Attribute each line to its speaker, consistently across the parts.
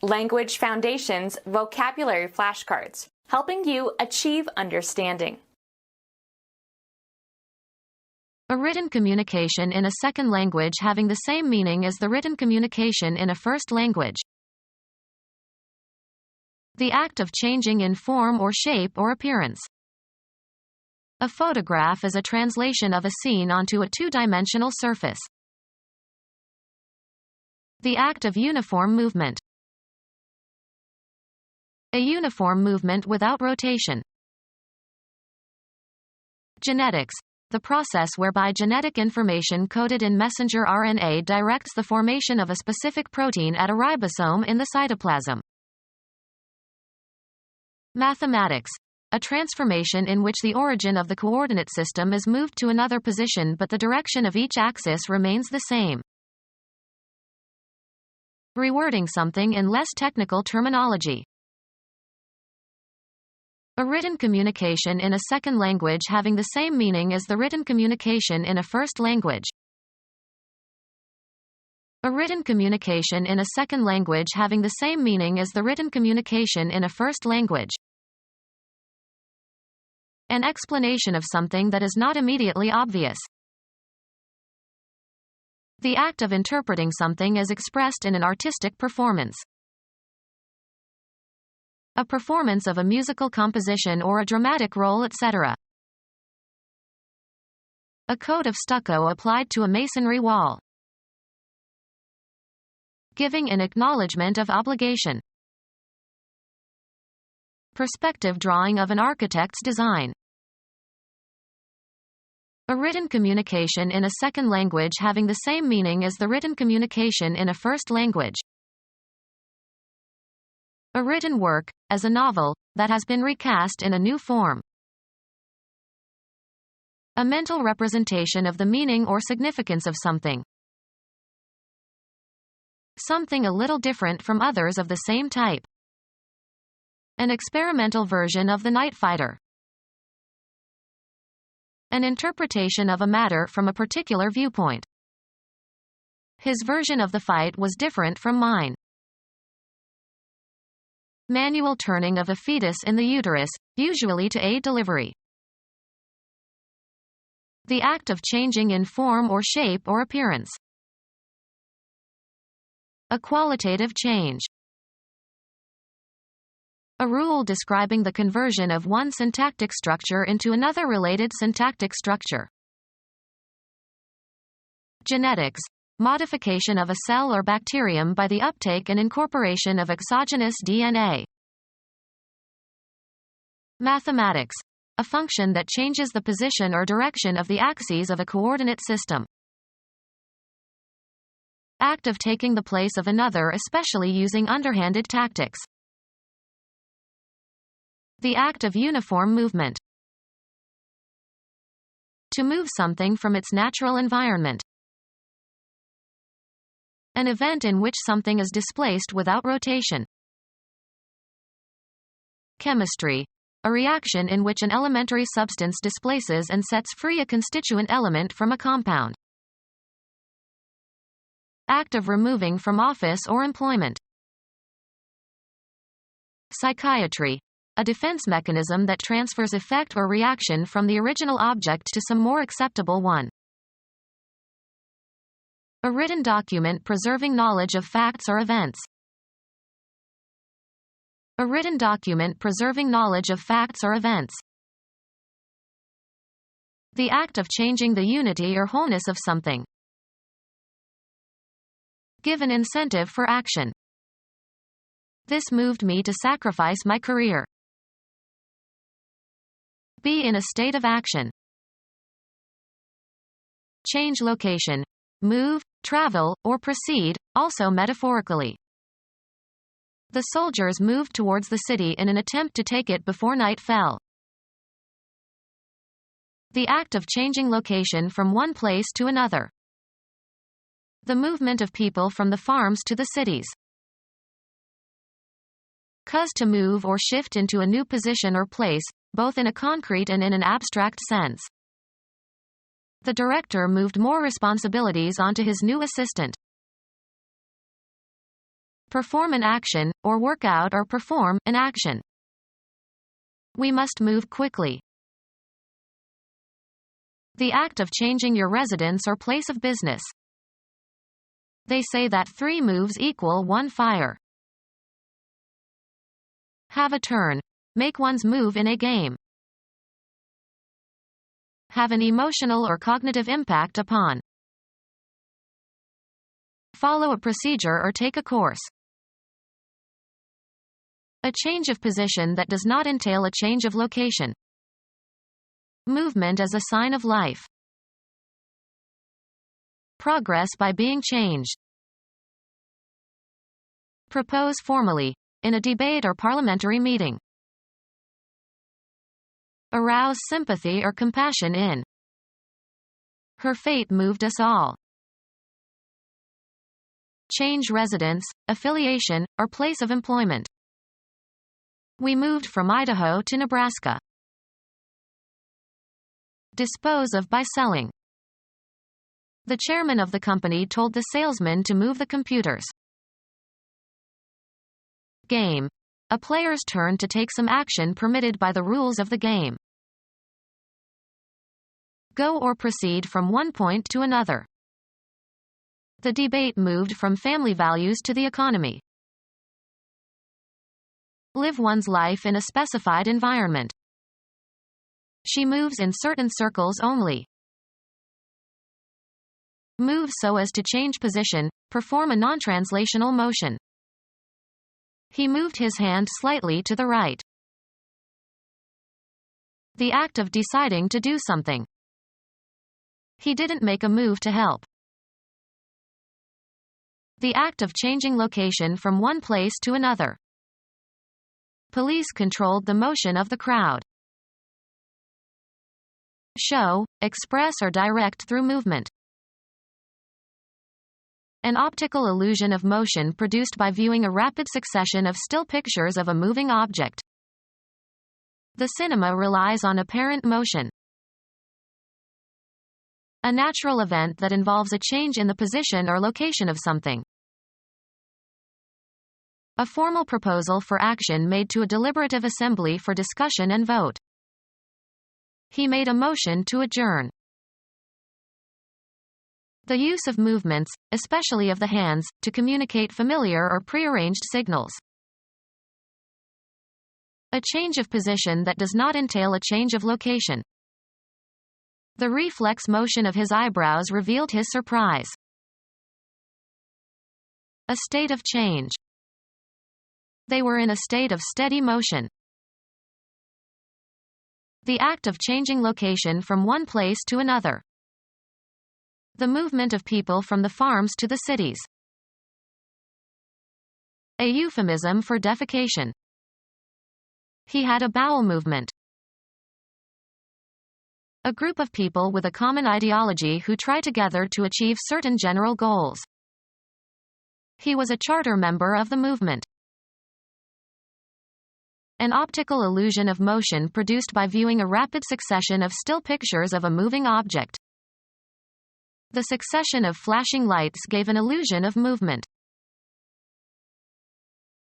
Speaker 1: Language Foundations Vocabulary Flashcards, helping you achieve understanding.
Speaker 2: A written communication in a second language having the same meaning as the written communication in a first language. The act of changing in form or shape or appearance. A photograph is a translation of a scene onto a two-dimensional surface. The act of uniform movement. A uniform movement without rotation. Genetics. The process whereby genetic information coded in messenger RNA directs the formation of a specific protein at a ribosome in the cytoplasm. Mathematics. A transformation in which the origin of the coordinate system is moved to another position but the direction of each axis remains the same. Rewording something in less technical terminology. A written communication in a second language having the same meaning as the written communication in a first language. A written communication in a second language having the same meaning as the written communication in a first language. An explanation of something that is not immediately obvious. The act of interpreting something as expressed in an artistic performance. A performance of a musical composition or a dramatic role, etc. A coat of stucco applied to a masonry wall. Giving an acknowledgement of obligation. Perspective drawing of an architect's design. A written communication in a second language having the same meaning as the written communication in a first language. A written work, as a novel, that has been recast in a new form. A mental representation of the meaning or significance of something. Something a little different from others of the same type. An experimental version of the night fighter. An interpretation of a matter from a particular viewpoint. His version of the fight was different from mine. Manual turning of a fetus in the uterus, usually to aid delivery. The act of changing in form or shape or appearance. A qualitative change. A rule describing the conversion of one syntactic structure into another related syntactic structure. Genetics. Modification of a cell or bacterium by the uptake and incorporation of exogenous DNA. Mathematics. A function that changes the position or direction of the axes of a coordinate system. Act of taking the place of another, especially using underhanded tactics. The act of uniform movement. To move something from its natural environment. An event in which something is displaced without rotation. Chemistry. A reaction in which an elementary substance displaces and sets free a constituent element from a compound. Act of removing from office or employment. Psychiatry. A defense mechanism that transfers effect or reaction from the original object to some more acceptable one. A written document preserving knowledge of facts or events. A written document preserving knowledge of facts or events. The act of changing the unity or wholeness of something. Give an incentive for action. This moved me to sacrifice my career. Be in a state of action. Change location. Move, travel, or proceed, also metaphorically. The soldiers moved towards the city in an attempt to take it before night fell. The act of changing location from one place to another. The movement of people from the farms to the cities. Cause to move or shift into a new position or place, both in a concrete and in an abstract sense. The director moved more responsibilities onto his new assistant. perform an action, or work out or perform an action. We must move quickly. The act of changing your residence or place of business. They say that 3 moves equal 1 fire. Have a turn. Make one's move in a game. Have an emotional or cognitive impact upon. Follow a procedure or take a course. A change of position that does not entail a change of location. Movement as a sign of life. Progress by being changed. Propose formally. In a debate or parliamentary meeting. Arouse sympathy or compassion in. Her fate moved us all. Change residence, affiliation, or place of employment. We moved from Idaho to Nebraska. Dispose of by selling. The chairman of the company told the salesman to move the computers. Game. A player's turn to take some action permitted by the rules of the game. Go or proceed from one point to another. The debate moved from family values to the economy. Live one's life in a specified environment. She moves in certain circles only. Move so as to change position, perform a non-translational motion. He moved his hand slightly to the right. The act of deciding to do something. He didn't make a move to help. The act of changing location from one place to another. Police controlled the motion of the crowd. Show, express or direct through movement. An optical illusion of motion produced by viewing a rapid succession of still pictures of a moving object. The cinema relies on apparent motion. A natural event that involves a change in the position or location of something. A formal proposal for action made to a deliberative assembly for discussion and vote. He made a motion to adjourn. The use of movements, especially of the hands, to communicate familiar or prearranged signals. A change of position that does not entail a change of location. The reflex motion of his eyebrows revealed his surprise. A state of change. They were in a state of steady motion. The act of changing location from one place to another. The movement of people from the farms to the cities. A euphemism for defecation. He had a bowel movement. A group of people with a common ideology who try together to achieve certain general goals. He was a charter member of the movement. An optical illusion of motion produced by viewing a rapid succession of still pictures of a moving object. The succession of flashing lights gave an illusion of movement.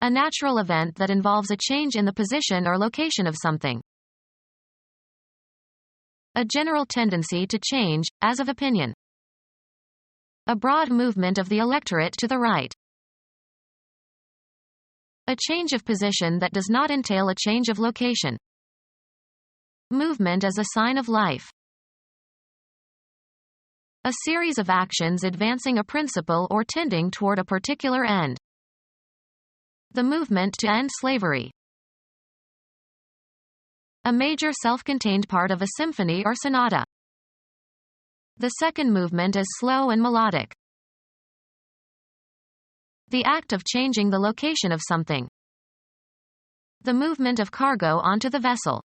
Speaker 2: A natural event that involves a change in the position or location of something. A general tendency to change, as of opinion. A broad movement of the electorate to the right. A change of position that does not entail a change of location. Movement as a sign of life. A series of actions advancing a principle or tending toward a particular end. The movement to end slavery. A major self-contained part of a symphony or sonata. The second movement is slow and melodic. The act of changing the location of something. The movement of cargo onto the vessel.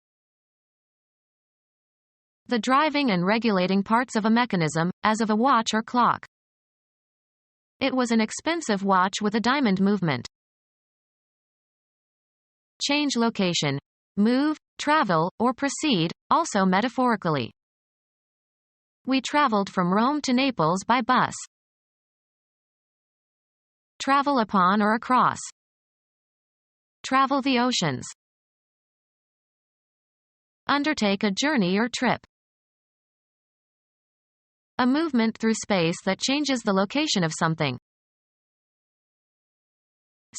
Speaker 2: The driving and regulating parts of a mechanism, as of a watch or clock. It was an expensive watch with a diamond movement. Change location. Move, travel, or proceed, also metaphorically. We traveled from Rome to Naples by bus. Travel upon or across. Travel the oceans. Undertake a journey or trip. A movement through space that changes the location of something.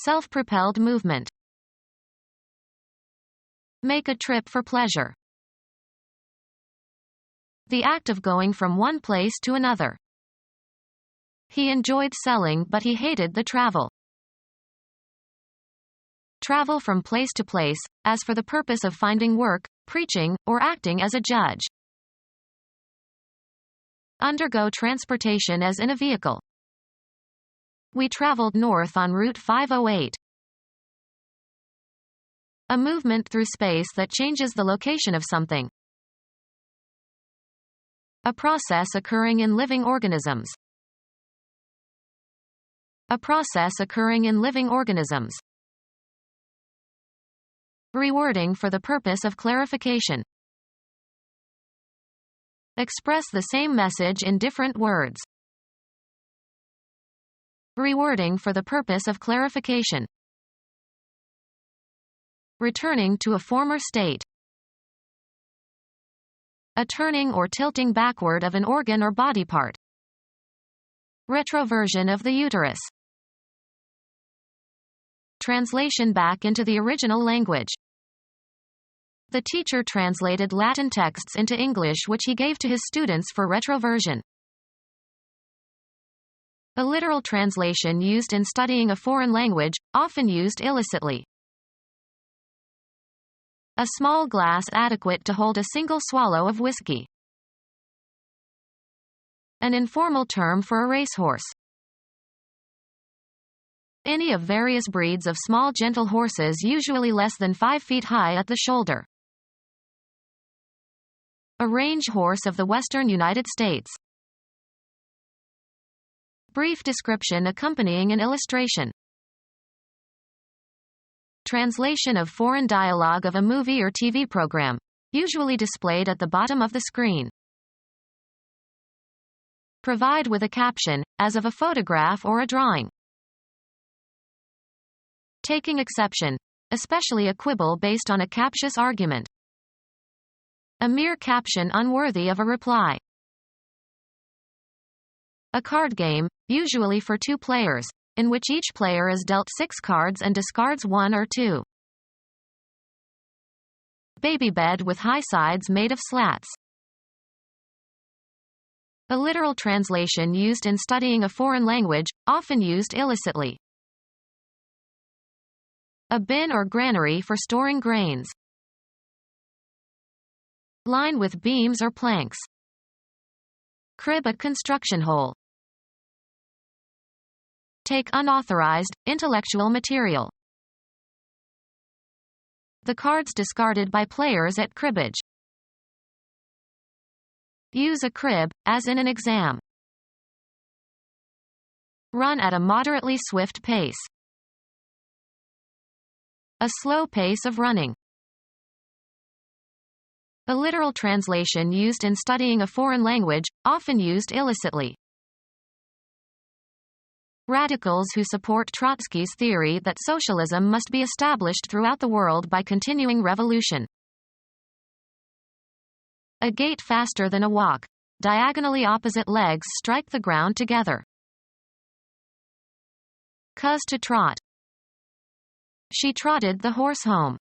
Speaker 2: Self-propelled movement. Make a trip for pleasure. The act of going from one place to another. He enjoyed selling but he hated the travel. Travel from place to place, as for the purpose of finding work, preaching, or acting as a judge. Undergo transportation as in a vehicle. We traveled north on Route 508. A movement through space that changes the location of something. A process occurring in living organisms. A process occurring in living organisms. Rewording for the purpose of clarification. Express the same message in different words. Rewording for the purpose of clarification. Returning to a former state. A turning or tilting backward of an organ or body part. Retroversion of the uterus. Translation back into the original language. The teacher translated Latin texts into English which he gave to his students for retroversion. A literal translation used in studying a foreign language, often used illicitly. A small glass adequate to hold a single swallow of whiskey. An informal term for a racehorse. Any of various breeds of small gentle horses usually less than 5 feet high at the shoulder. A range horse of the western United States. Brief description accompanying an illustration. Translation of foreign dialogue of a movie or TV program, usually displayed at the bottom of the screen. Provide with a caption, as of a photograph or a drawing. Taking exception, especially a quibble based on a captious argument. A mere caption unworthy of a reply. A card game, usually for 2 players, in which each player is dealt 6 cards and discards 1 or 2. Baby bed with high sides made of slats. A literal translation used in studying a foreign language, often used illicitly. A bin or granary for storing grains. Line with beams or planks. Crib a construction hole. Take unauthorized, intellectual material. The cards discarded by players at cribbage. Use a crib, as in an exam. Run at a moderately swift pace. A slow pace of running. A literal translation used in studying a foreign language, often used illicitly. Radicals who support Trotsky's theory that socialism must be established throughout the world by continuing revolution. A gait faster than a walk. Diagonally opposite legs strike the ground together. Cuz to trot. She trotted the horse home.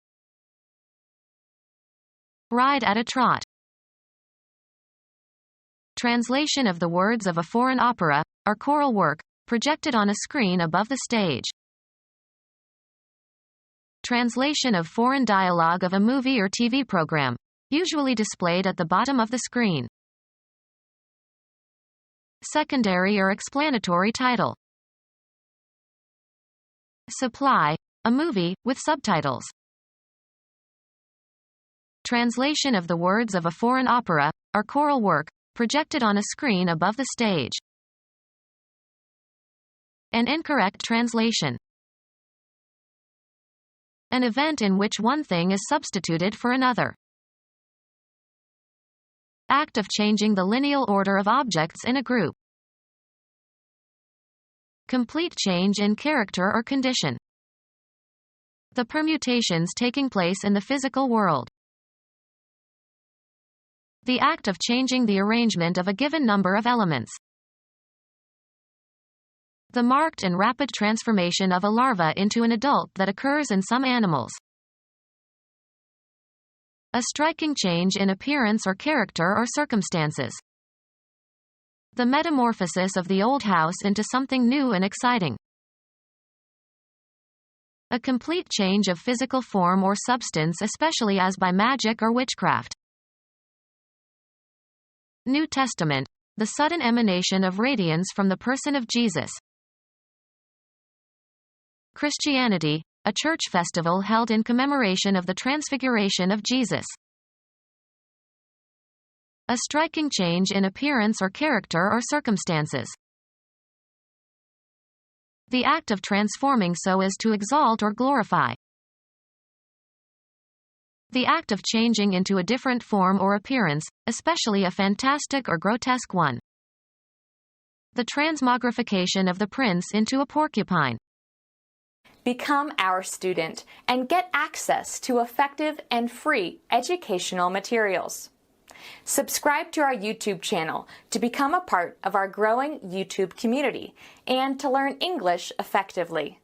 Speaker 2: Ride at a trot. Translation of the words of a foreign opera, or choral work, projected on a screen above the stage. Translation of foreign dialogue of a movie or TV program, usually displayed at the bottom of the screen. Secondary or explanatory title. Supply, a movie, with subtitles. Translation of the words of a foreign opera, or choral work, projected on a screen above the stage. An incorrect translation. An event in which one thing is substituted for another. Act of changing the lineal order of objects in a group. complete change in character or condition. The permutations taking place in the physical world. The act of changing the arrangement of a given number of elements. The marked and rapid transformation of a larva into an adult that occurs in some animals. A striking change in appearance or character or circumstances. The metamorphosis of the old house into something new and exciting. A complete change of physical form or substance, especially as by magic or witchcraft. New Testament. The sudden emanation of radiance from the person of Jesus. Christianity, a church festival held in commemoration of the Transfiguration of Jesus. A striking change in appearance or character or circumstances. The act of transforming so as to exalt or glorify. The act of changing into a different form or appearance, especially a fantastic or grotesque one. The transmogrification of the prince into a porcupine.
Speaker 1: Become our student and get access to effective and free educational materials. Subscribe to our YouTube channel to become a part of our growing YouTube community and to learn English effectively.